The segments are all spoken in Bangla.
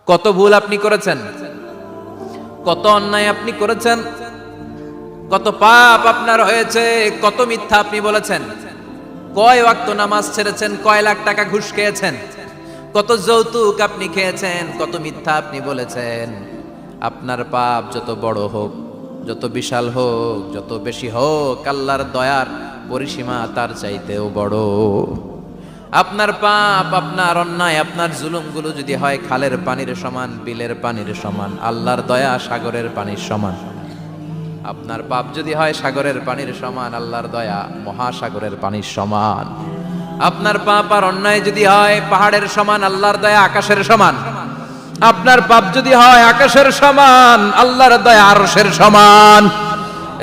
কত ভুল আপনি করেছেন, কত অন্যায় আপনি করেছেন, কত পাপ আপনার হয়েছে, কত মিথ্যা আপনি বলেছেন, কয় ওয়াক্ত নামাজ ছেড়েছেন, কয় লাখ টাকা ঘুষ খেয়েছেন, কত যৌতুক আপনি খেয়েছেন, কত মিথ্যা আপনি বলেছেন। আপনার পাপ যত বড় হোক, যত বিশাল হোক, যত বেশি হোক, আল্লাহর দয়ার পরিসীমা তার চাইতেও বড়। আপনার পাপ, আপনার অন্যায়, আপনার জুলুমগুলো যদি হয় খালের পানির সমান, বিলের পানির সমান, আল্লাহর দয়া সাগরের পানির সমান। আপনার পাপ যদি হয় সাগরের পানির সমান, আল্লাহর দয়া মহাসাগরের পানির সমান। আপনার পাপ আর অন্যায় যদি হয় পাহাড়ের সমান, আল্লাহর দয়া আকাশের সমান। আপনার পাপ যদি হয় আকাশের সমান, আল্লাহর দয়া আরশের সমান।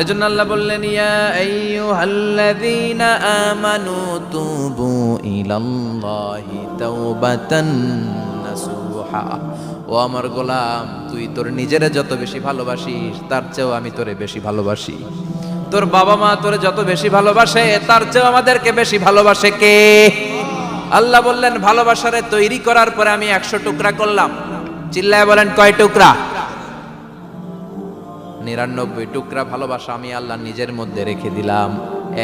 এজন্য আল্লাহ বললেন, ইয়া আইয়ুহাল্লাযীনা আমানু তুবু ইলাল্লাহি তাওবাতান নাসুহা। ও আমার গোলাম, তুই তোর নিজের যত বেশি ভালোবাসিস তার চেয়েও আমি তোরে বেশি ভালোবাসি। তোর বাবা মা তোরে যত বেশি ভালোবাসে তার চেয়েও আমাদেরকে বেশি ভালোবাসে কে? আল্লাহ বললেন, ভালোবাসারে তৈরি করার পরে আমি 100 টুকরা করলাম। চিল্লায় বলেন, কয় টুকরা? 99 টুকরা ভালোবাসা আমি আল্লাহ নিজের মধ্যে রেখে দিলাম।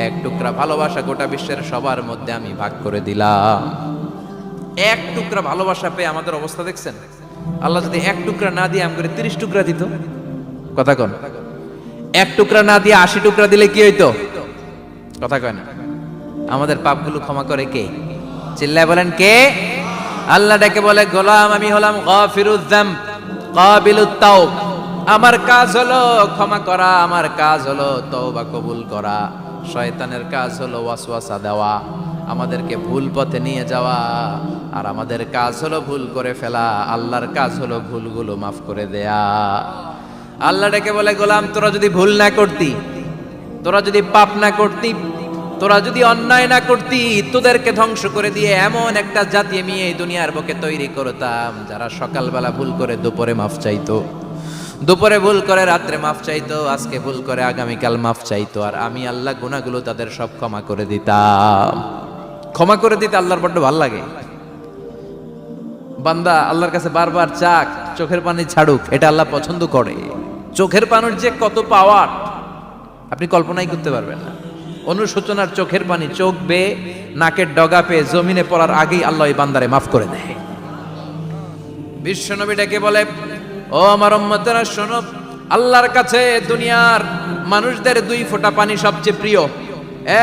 1 টুকরা ভালোবাসা গোটা বিশ্বের সবার মধ্যে আমি ভাগ করে দিলাম। 1 টুকরা ভালোবাসা পেয়ে আমাদের অবস্থা দেখছেন? আল্লাহ যদি 1 টুকরা না দিয়ে আমাকে 30 টুকরা দিত, কথা কন। 1 টুকরা না দিয়ে 80 টুকরা দিলে কি হইতো? কথা কয় না। আমাদের পাপগুলো ক্ষমা করে কে? চিল্লায় বলেন, কে? আল্লাহ ডেকে বলে, গোলাম আমি হলাম গাফিরুয যামব কাবিলুত তাওব। আমার কাজ হলো ক্ষমা করা, আমার কাজ হলো তওবা কবুল করা। শয়তানের কাজ হলো ওয়াসওয়াসা দেওয়া, আমাদেরকে ভুল পথে নিয়ে যাওয়া। আর আমাদের কাজ হলো ভুল করে ফেলা, আল্লাহর কাজ হলো ভুলগুলো মাফ করে দেয়া। আল্লাহ ডেকে বলে, গোলাম তোরা যদি ভুল না করতি, তোরা যদি পাপ না করতি, তোরা যদি অন্যায় না করতি, তোদেরকে ধ্বংস করে দিয়ে এমন একটা জাতি আমি এই দুনিয়ার বুকে তৈরি করতাম যারা সকালবেলা ভুল করে দুপুরে মাফ চাইতো, দুপুরে ভুল করে রাত্রে মাফ চাইতো, আজকে ভুল করে আগামীকাল মাফ চাইতো। আর আমি আল্লাহ গুনাহগুলো তাদের সব ক্ষমা করে দিতাম। ক্ষমা করে দিতে আল্লাহর বড্ড ভালো লাগে। বান্দা আল্লাহর কাছে বারবার চাক, চোখের পানি ছাড়ুক, এটা আল্লাহ পছন্দ করে। চোখের পানির যে কত পাওয়ার আপনি কল্পনাই করতে পারবেন না। অনুশোচনার চোখের পানি চোখ বেয়ে নাকের ডগা পেয়ে জমিনে পড়ার আগেই আল্লাহ এই বান্দারে মাফ করে দেয়। বিশ্বনবী ডেকে বলে, ও আমার উম্মতেরা শোনো, আল্লাহর কাছে দুনিয়ার মানুষদের 2 ফোঁটা পানি সবচেয়ে প্রিয়।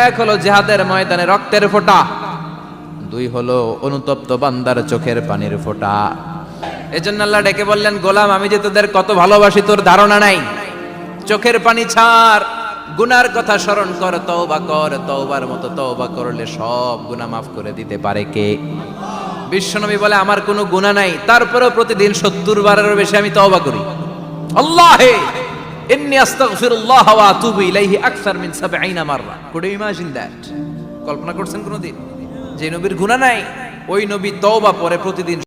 1 হলো জিহাদের ময়দানে রক্তের ফোঁটা, 2 হলো অনুতপ্ত বান্দার চোখের পানির ফোঁটা। এজন্য আল্লাহ ডেকে বললেন, গোলাম আমি যে তোদের কত ভালোবাসি তোর ধারণা নাই। চোখের পানি ছাড়, গুনার কথা স্মরণ কর, তওবা কর। তওবার মতো তওবা করলে সব গুনাহ মাফ করে দিতে পারে কে? বিশ্বনবী বলে, আমার কোনো গুনাহ নাই, তারপরেও প্রতিদিন 70 বারেরও বেশি আমি তওবা করি। আল্লাহে ইন্নী আস্তাগফিরুল্লাহ ওয়া আতুবু ইলাইহি আকসার মিন 70 মাররা। Could you imagine that? কল্পনা করছেন কোনদিন যে নবীর গুনাহ নাই, ওই নবী তওবা পরে প্রতিদিন